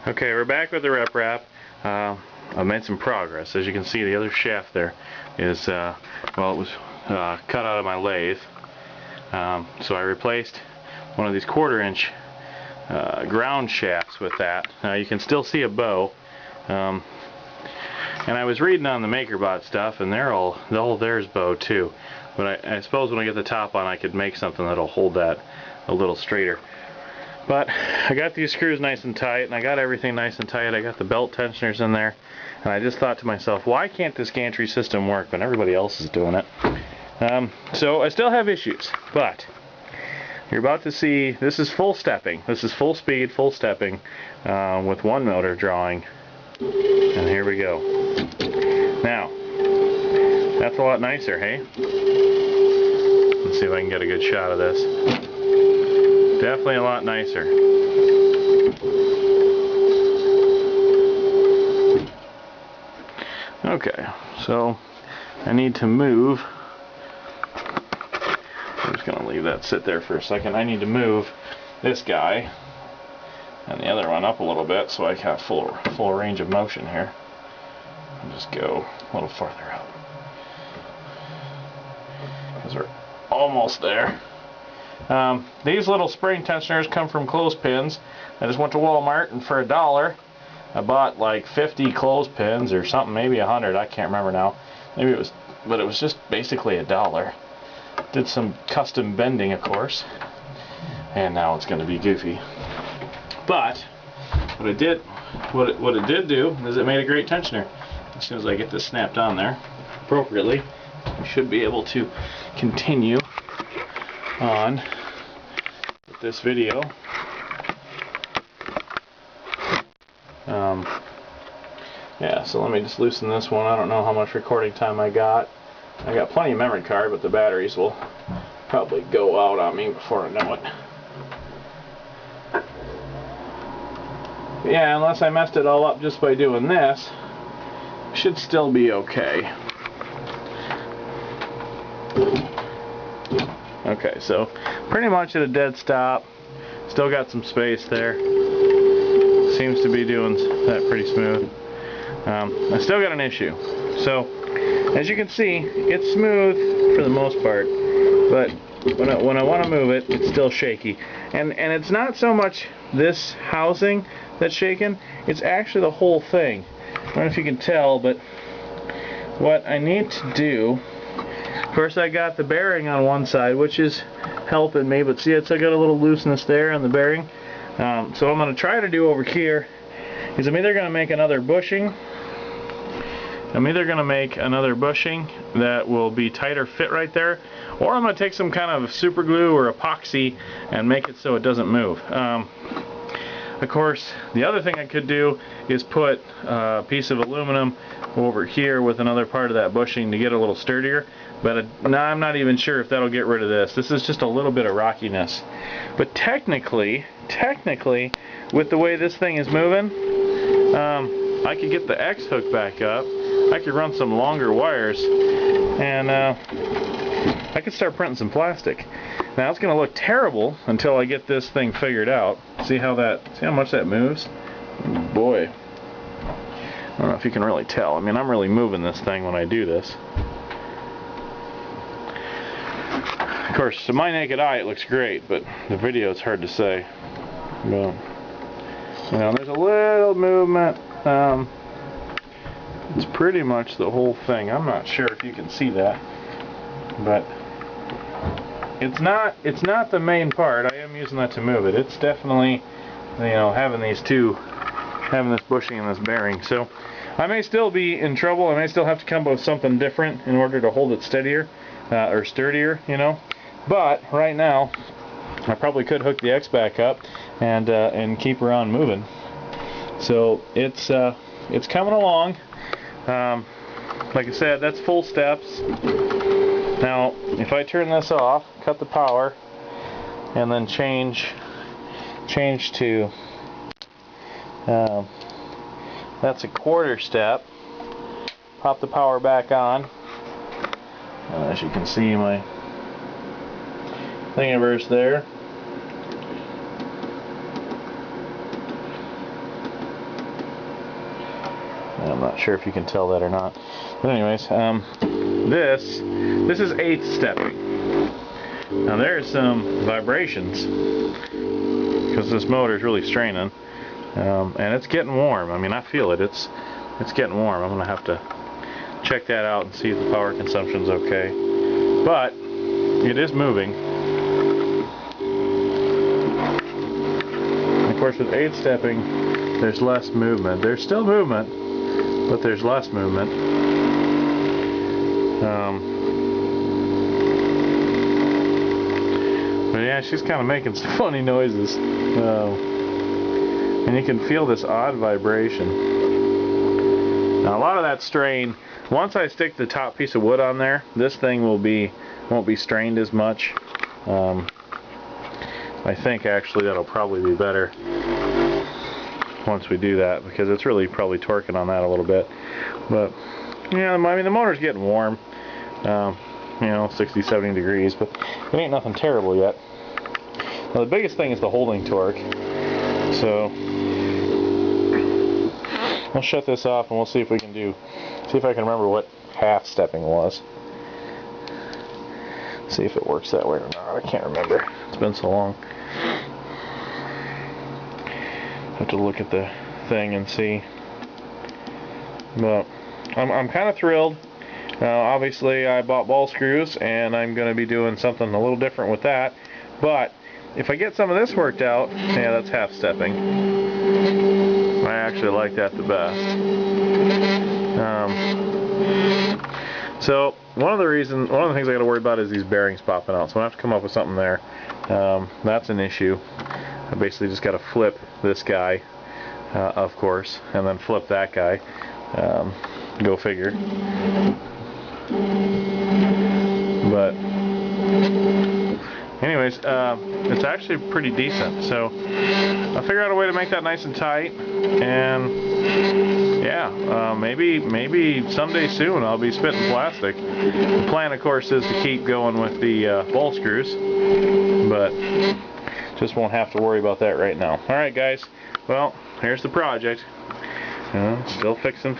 Okay, we're back with the rep wrap. I've made some progress. As you can see, the other shaft there is, well, it was cut out of my lathe. So I replaced one of these 1/4-inch ground shafts with that. Now you can still see a bow. And I was reading on the MakerBot stuff, and there's bow too. But I suppose when I get the top on, I could make something that'll hold that a little straighter. But I got these screws nice and tight, and I got everything nice and tight. I got the belt tensioners in there, and I just thought to myself, why can't this gantry system work when everybody else is doing it? So I still have issues, but you're about to see, this is full stepping. This is full speed, full stepping with one motor drawing. And here we go. Now, that's a lot nicer, hey? Let's see if I can get a good shot of this. Definitely a lot nicer. Okay, so I need to move. I'm just going to leave that sit there for a second. I need to move this guy and the other one up a little bit so I have full range of motion here. I'll just go a little farther out because we're almost there. These little spring tensioners come from clothespins. I just went to Walmart, and for $1 I bought like 50 clothespins or something, maybe 100, I can't remember now. Maybe it was, but it was just basically $1. Did some custom bending, of course, and now it's going to be goofy. But what it did do is it made a great tensioner. As soon as I get this snapped on there appropriately, I should be able to continue on with this video. Yeah, so let me just loosen this one. I don't know how much recording time I got. I got plenty of memory card, but the batteries will probably go out on me before I know it. But yeah, unless I messed it all up just by doing this, it should still be okay. Okay, so pretty much at a dead stop. Still got some space there. Seems to be doing that pretty smooth. I still got an issue. So, as you can see, it's smooth for the most part, but when I want to move it, it's still shaky. And it's not so much this housing that's shaking, it's actually the whole thing. I don't know if you can tell, but what I need to do, of course I got the bearing on one side, which is helping me, but see, it's I got a little looseness there on the bearing. So what I'm going to try to do over here is I'm either going to make another bushing. That will be tighter fit right there, or I'm going to take some kind of super glue or epoxy and make it so it doesn't move. Of course, the other thing I could do is put a piece of aluminum over here with another part of that bushing to get a little sturdier, but I'm not even sure if that'll get rid of this. This is just a little bit of rockiness. But technically, with the way this thing is moving, I could get the X hook back up. I could run some longer wires, and I could start printing some plastic. Now it's going to look terrible until I get this thing figured out. See how much that moves? Boy, I don't know if you can really tell. I mean, I'm really moving this thing when I do this. Of course, to my naked eye, it looks great, but the video is hard to say. But, you know, there's a little movement. It's pretty much the whole thing. I'm not sure if you can see that, but it's not the main part. I am using that to move it. It's definitely, you know, having this bushing and this bearing. So I may still be in trouble. I may still have to come up with something different in order to hold it steadier or sturdier, you know. But right now, I probably could hook the X back up and keep her on moving. So it's coming along. Like I said, that's full steps. Now, if I turn this off, cut the power, and then change to that's a 1/4 step. Pop the power back on, and as you can see, my thingiverse there. I'm not sure if you can tell that or not. But anyways, this is 8th stepping. Now there's some vibrations because this motor is really straining, and it's getting warm. I mean, I feel it. It's getting warm. I'm gonna have to check that out and see if the power consumption's okay. But it is moving. And of course, with 8th stepping, there's less movement. There's still movement, but there's less movement. But yeah, she's kind of making some funny noises. And you can feel this odd vibration. Now a lot of that strain, once I stick the top piece of wood on there, this thing won't be strained as much. I think actually that'll probably be better once we do that, because it's really probably torquing on that a little bit. But yeah, I mean, the motor's getting warm, you know, 60, 70 degrees, but it ain't nothing terrible yet. Now the biggest thing is the holding torque. So we'll shut this off and we'll see if we can see if I can remember what half stepping was. See if it works that way or not. I can't remember. It's been so long. Have to look at the thing and see. But I'm kind of thrilled. Obviously, I bought ball screws, and I'm going to be doing something a little different with that. But if I get some of this worked out, yeah, that's half stepping. I actually like that the best. So one of the things I got to worry about is these bearings popping out. So I have to come up with something there. That's an issue. I basically just got to flip this guy, of course, and then flip that guy. Go figure. But anyways, it's actually pretty decent. So I'll figure out a way to make that nice and tight, and yeah, maybe someday soon I'll be spitting plastic. The plan, of course, is to keep going with the ball screws, but just won't have to worry about that right now. Alright guys, well, here's the project. Still fixing.